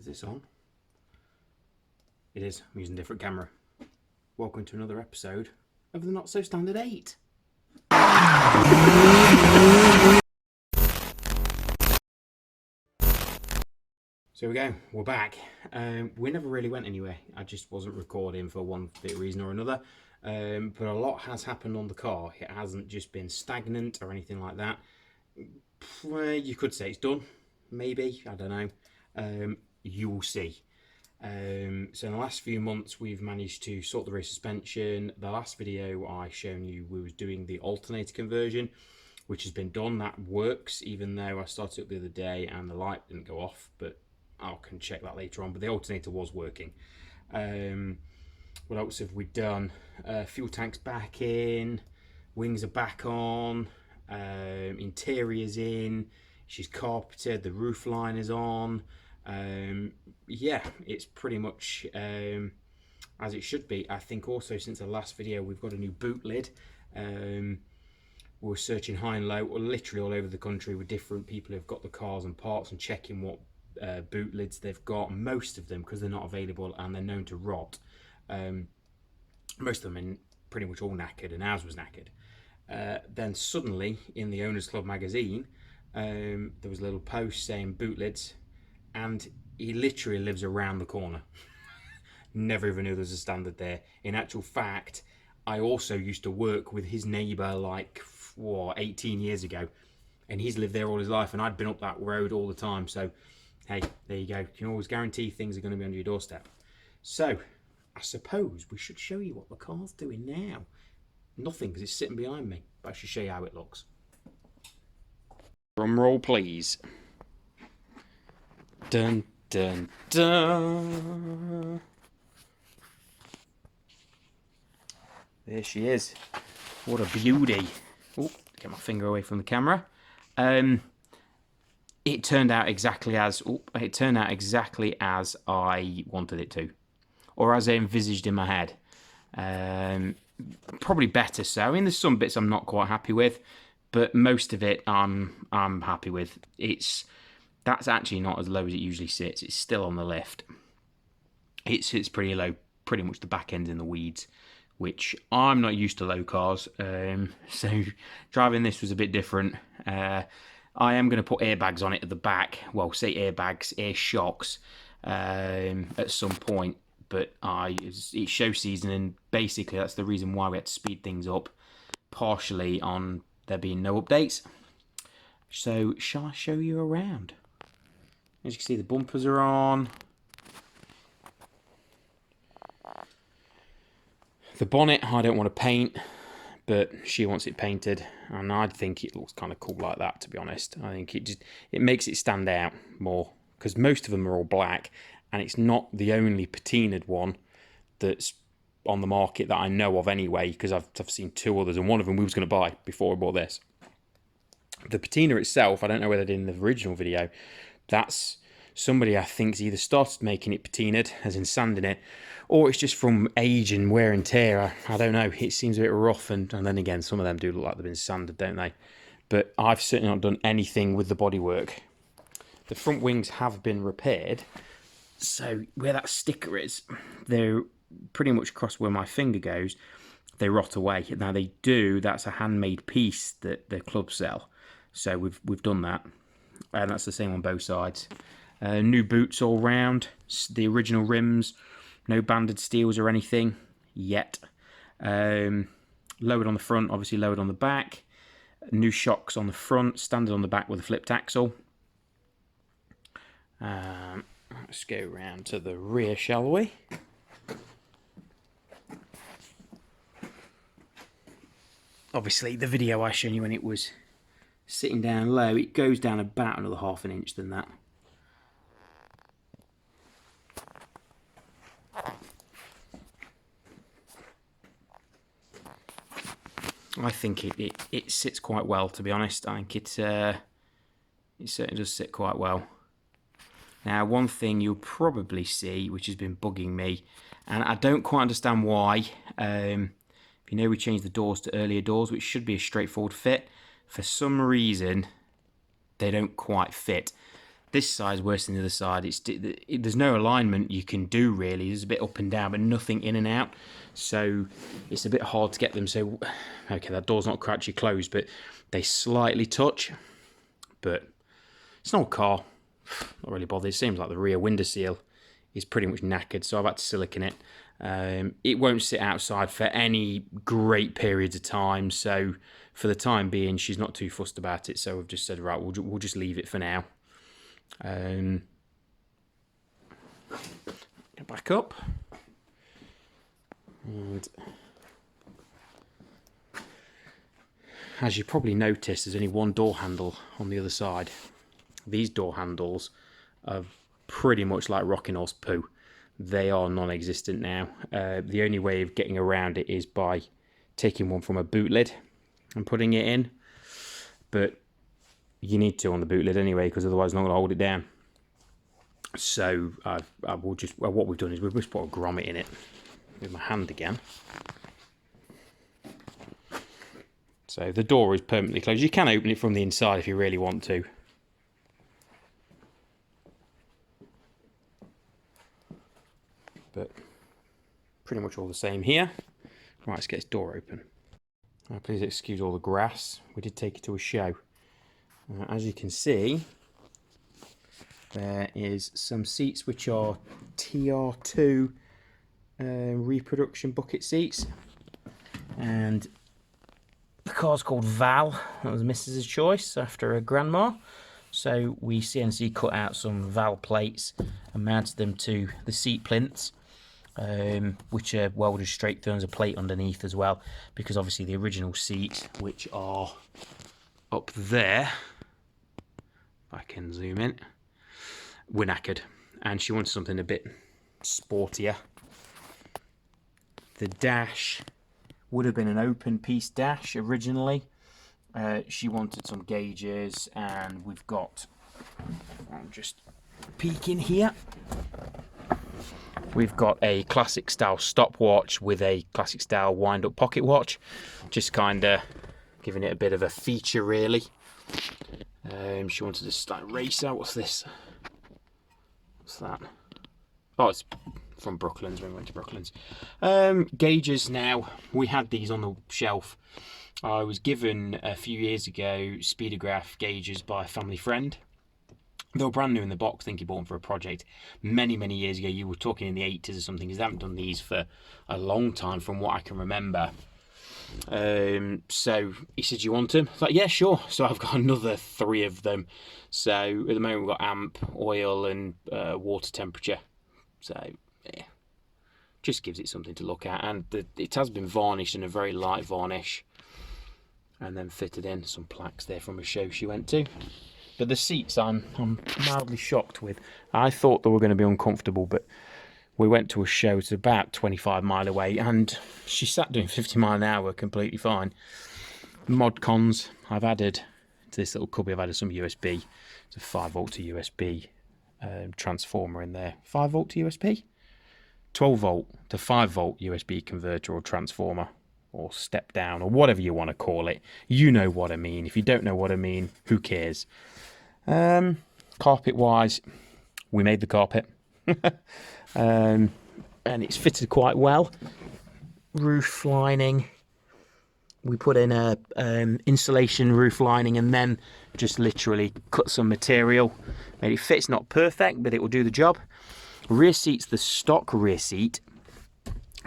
Is this on? It is. I'm using a different camera. Welcome to another episode of the Not So Standard 8. So we go. We're back. We never really went anywhere. I just wasn't recording for one reason or another. But a lot has happened on the car. It hasn't just been stagnant or anything like that. You could say it's done. Maybe. I don't know. You will see. So in the last few months we've managed to sort the rear suspension. The last video I shown you, we was doing the alternator conversion, which has been done. That works, even though I started it the other day and the light didn't go off, but I can check that later on. But the alternator was working. What else have we done? Fuel tank's back in, wings are back on, interior's in, she's carpeted, the roof line is on. Yeah, it's pretty much as it should be. I think also since the last video we've got a new boot lid. We're searching high and low, literally all over the country, with different people who've got the cars and parts and checking what boot lids they've got. Most of them, because they're not available and they're known to rot, most of them are pretty much all knackered, and ours was knackered. Then suddenly in the Owners Club magazine there was a little post saying boot lids, and he literally lives around the corner. Never even knew there was a standard there. In actual fact, I also used to work with his neighbour like 18 years ago, and he's lived there all his life, and I'd been up that road all the time. So hey, there you go. You can always guarantee things are going to be on your doorstep. So I suppose we should show you what the car's doing now. Nothing, because it's sitting behind me, but I should show you how it looks. Drum roll, please. Dun dun dun. There she is. What a beauty. Oh, get my finger away from the camera. It turned out exactly as I wanted it to, or as I envisaged in my head. Probably better so. I mean, there's some bits I'm not quite happy with, but most of it I'm happy with. That's actually not as low as it usually sits. It's still on the lift. It sits pretty low, pretty much the back end's in the weeds, which I'm not used to low cars. So driving this was a bit different. I am going to put airbags on it at the back. Well, say airbags, air shocks at some point. But it's show season, and basically that's the reason why we had to speed things up, partially on there being no updates. So shall I show you around? As you can see, the bumpers are on. The bonnet I don't want to paint, but she wants it painted, and I think it looks kind of cool like that, to be honest. I think it makes it stand out more, because most of them are all black, and it's not the only patinaed one that's on the market that I know of anyway, because I've seen two others, and one of them we was going to buy before I bought this. The patina itself, I don't know whether I did in the original video, that's somebody I think's either started making it patinaed, as in sanding it, or it's just from age and wear and tear. I don't know. It seems a bit rough, and then again, some of them do look like they've been sanded, don't they? But I've certainly not done anything with the bodywork. The front wings have been repaired, so where that sticker is, they're pretty much across where my finger goes. They rot away. Now they do. That's a handmade piece that the club sell. So we've done that, and that's the same on both sides. New boots all round. The original rims. No banded steels or anything yet. Lowered on the front, obviously lowered on the back. New shocks on the front, standard on the back with a flipped axle. Let's go round to the rear, shall we? Obviously, the video I showed you when it was sitting down low, it goes down about another ½ an inch than that. I think it sits quite well, to be honest. I think it certainly does sit quite well. Now, one thing you'll probably see, which has been bugging me, and I don't quite understand why. If you know, we changed the doors to earlier doors, which should be a straightforward fit. For some reason, they don't quite fit. This side's worse than the other side. There's no alignment you can do really. There's a bit up and down, but nothing in and out. So it's a bit hard to get them. So, okay, that door's not actually closed, but they slightly touch. But it's an old car. Not really bothered. It seems like the rear window seal is pretty much knackered, so I've had to silicone it. It won't sit outside for any great periods of time, so for the time being, she's not too fussed about it. So we've just said, right, we'll just leave it for now. Back up, and as you probably noticed, there's only one door handle on the other side. These door handles are pretty much like rocking horse poo. They are non-existent now. The only way of getting around it is by taking one from a boot lid and putting it in, but you need to on the boot lid anyway, because otherwise it's not going to hold it down. So what we've done is we've just put a grommet in it with my hand again. So the door is permanently closed. You can open it from the inside if you really want to. But pretty much all the same here. Right, let's get this door open. Please excuse all the grass. We did take it to a show. As you can see, there is some seats which are TR2 reproduction bucket seats, and the car's called Val. That was Mrs.'s choice after her grandma. So we CNC cut out some Val plates and mounted them to the seat plinths, which are welded straight through. There's a plate underneath as well, because obviously the original seats, which are up there, if I can zoom in, were knackered, and she wanted something a bit sportier. The dash would have been an open piece dash originally. She wanted some gauges, and we've got, I'm just peeking here, we've got a classic style stopwatch with a classic style wind up pocket watch, just kind of giving it a bit of a feature really. She wanted to start racer. What's this? What's that? Oh, it's from Brooklands, when we went to Brooklands. Gauges now, we had these on the shelf. I was given a few years ago Speedograph gauges by a family friend. They were brand new in the box. I think he bought them for a project many, many years ago. You were talking in the 80s or something, because they haven't done these for a long time from what I can remember. So he said, "Do you want them?" I was like, "Yeah, sure." So I've got another 3 of them. So at the moment we've got amp, oil and water temperature. So yeah, just gives it something to look at. And it has been varnished in a very light varnish, and then fitted in some plaques there from a show she went to. But the seats I'm mildly shocked with. I thought they were going to be uncomfortable, but we went to a show, it's about 25 mile away, and she sat doing 50 mile an hour completely fine. Mod cons, I've added to this little cubby, I've added some USB. It's a 5 volt to USB transformer in there. 5 volt to USB? 12 volt to 5 volt USB converter or transformer, or step down, or whatever you want to call it. You know what I mean. If you don't know what I mean, who cares? Carpet wise, we made the carpet. And it's fitted quite well. Roof lining, we put in a insulation roof lining, and then just literally cut some material, made it fit. It's not perfect, but it will do the job. Rear seat's the stock rear seat,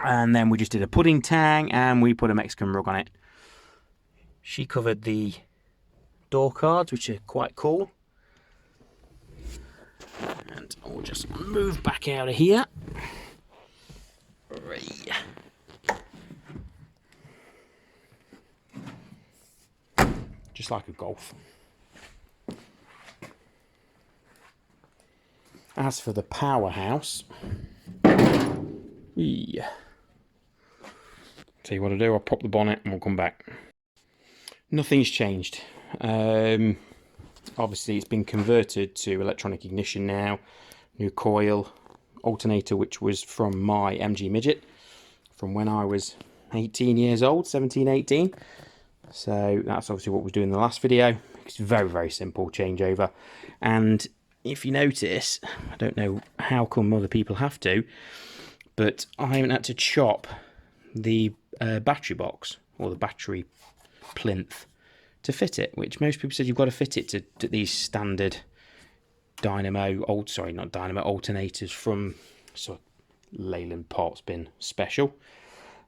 and then we just did a pudding tang and we put a Mexican rug on it. She covered the door cards, which are quite cool. And I'll just move back out of here. Just like a Golf. As for the powerhouse, yeah. Tell you what I'll do, I'll pop the bonnet and we'll come back. Nothing's changed. Obviously it's been converted to electronic ignition now, new coil, alternator which was from my MG Midget from when I was 18 years old, 17, 18. So that's obviously what we was doing in the last video. It's very, very simple changeover. And if you notice, I don't know how come other people have to, but I haven't had to chop the battery box or the battery plinth to fit it, which most people said you've got to fit it to these standard alternators from Leyland Parts Bin Special.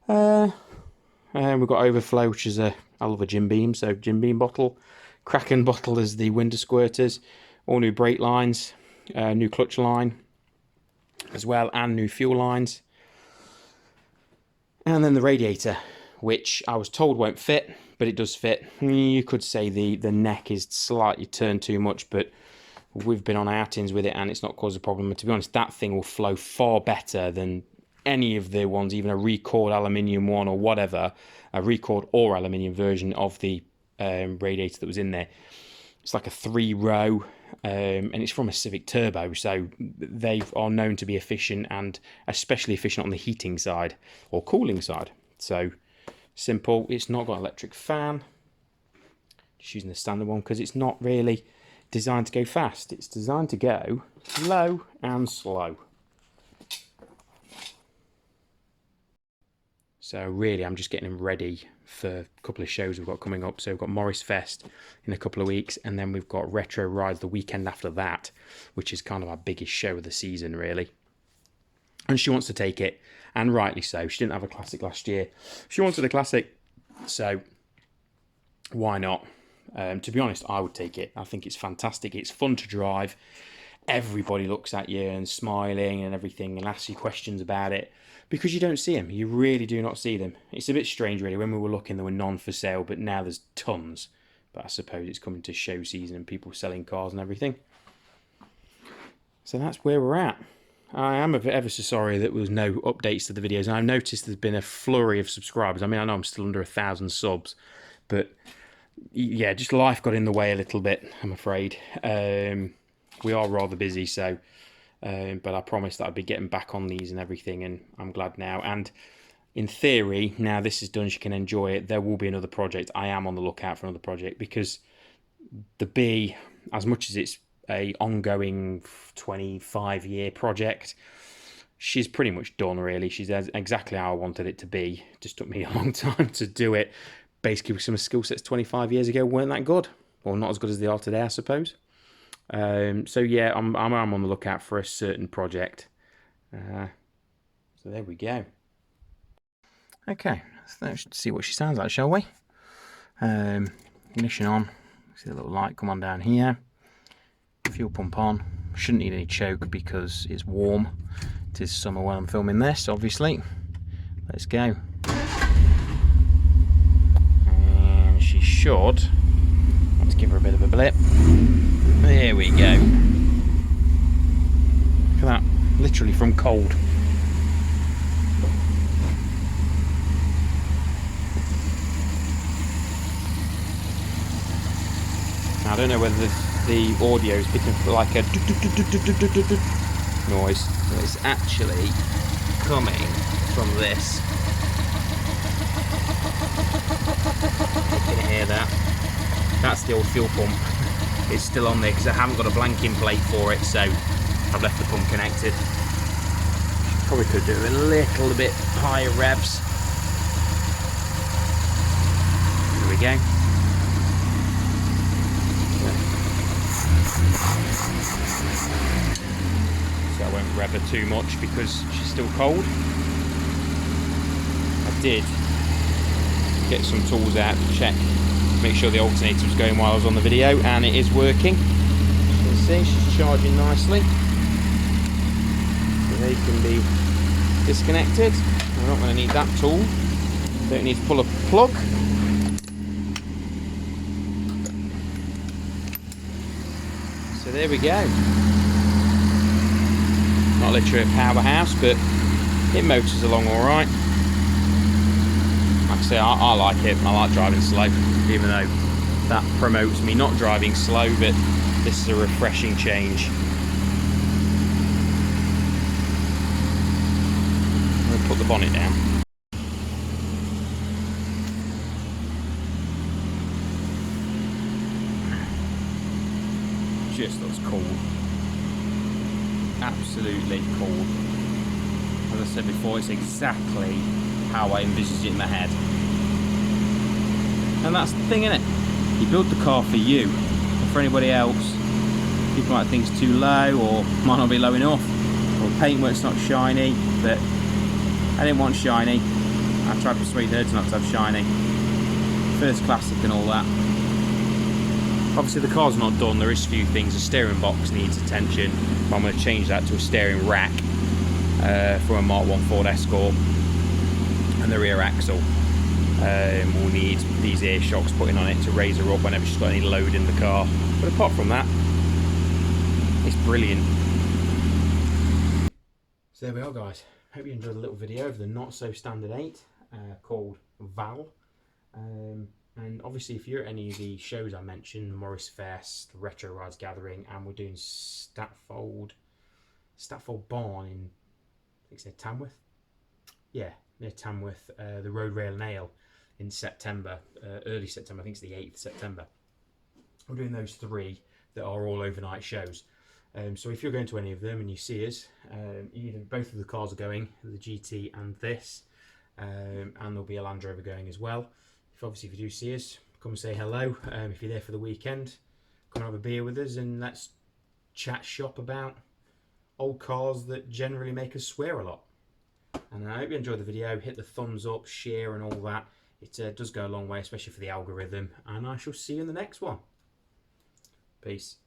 And we've got overflow, which is I love a Jim Beam, so Jim Beam bottle. Kraken bottle as the window squirters. All new brake lines, new clutch line as well, and new fuel lines. And then the radiator, which I was told won't fit, but it does fit. You could say the neck is slightly turned too much, but we've been on outings with it and it's not caused a problem. And to be honest, that thing will flow far better than any of the ones, even a Record aluminium one or whatever, a Record or aluminium version of the radiator that was in there. It's like a 3-row, and it's from a Civic Turbo, so they are known to be efficient, and especially efficient on the heating side or cooling side. So simple. It's not got an electric fan. Just using the standard one because it's not really designed to go fast. It's designed to go low and slow. So really, I'm just getting them ready for a couple of shows we've got coming up. So we've got Morris Fest in a couple of weeks, and then we've got Retro Rides the weekend after that, which is kind of our biggest show of the season, really. And she wants to take it, and rightly so. She didn't have a classic last year. She wanted a classic, so why not? To be honest, I would take it. I think it's fantastic. It's fun to drive. Everybody looks at you and smiling and everything and asks you questions about it because you don't see them. You really do not see them. It's a bit strange, really. When we were looking, there were none for sale, but now there's tons. But I suppose it's coming to show season and people selling cars and everything. So that's where we're at. I am ever so sorry that there was no updates to the videos. And I've noticed there's been a flurry of subscribers. I mean, I know I'm still under 1,000 subs, but yeah, just life got in the way a little bit, I'm afraid. We are rather busy, so but I promised that I'd be getting back on these and everything, and I'm glad now. And in theory, now this is done, she can enjoy it. There will be another project. I am on the lookout for another project because the Bee, as much as it's a ongoing 25-year project, she's pretty much done, really. She's exactly how I wanted it to be. It just took me a long time to do it. Basically, some skill sets 25 years ago weren't that good, or not as good as they are today, I suppose. So yeah, I'm on the lookout for a certain project. So there we go. Okay, let's see what she sounds like, shall we? Ignition on. See the little light come on down here. Fuel pump on. Shouldn't need any choke because it's warm. It is summer when I'm filming this, obviously. Let's go. And she should. Let's give her a bit of a blip. There we go. Look at that. Literally from cold. Now, I don't know whether the audio is picking up like a noise. But it's actually coming from this. You can hear that. That's the old fuel pump. It's still on there because I haven't got a blanking plate for it, so I've left the pump connected. Probably could do a little bit higher revs. There we go. So I won't rev her too much because she's still cold. I did get some tools out to check, make sure the alternator was going while I was on the video, and it is working. You can see she's charging nicely. So they can be disconnected. We're not going to need that tool. Don't need to pull a plug. So there we go. Not literally a powerhouse, but it motors along alright. Like I say, I like it. I like driving slow, even though that promotes me not driving slow, but this is a refreshing change. I'm going to put the bonnet down. Just looks cool. absolutely cool. As I said before, it's exactly how I envisaged it in my head. And that's the thing, innit? You build the car for you, not for anybody else. People might think it's too low, or might not be low enough, or paintwork's not shiny, but I didn't want shiny. I tried to persuade her to not to have shiny. First classic and all that. Obviously the car's not done, there is a few things. The steering box needs attention, but I'm going to change that to a steering rack from a Mark 1 Ford Escort. And the rear axle will need these air shocks putting on it to raise her up whenever she's got any load in the car. But apart from that, it's brilliant. So there we are, guys. Hope you enjoyed the little video of the not so standard 8 called Val. And obviously if you're at any of the shows I mentioned, Morris Fest, Retro Rides Gathering, and we're doing Statfold Barn in, I think it's near Tamworth. Yeah, near Tamworth, the Road Rail and Ale in September, early September, I think it's the 8th of September. We're doing those 3 that are all overnight shows. So if you're going to any of them and you see us, either both of the cars are going, the GT and this, and there'll be a Land Rover going as well. If you do see us, come and say hello. If you're there for the weekend, come and have a beer with us and let's chat shop about old cars that generally make us swear a lot. And I hope you enjoyed the video. Hit the thumbs up, share and all that. It does go a long way, especially for the algorithm. And I shall see you in the next one. Peace.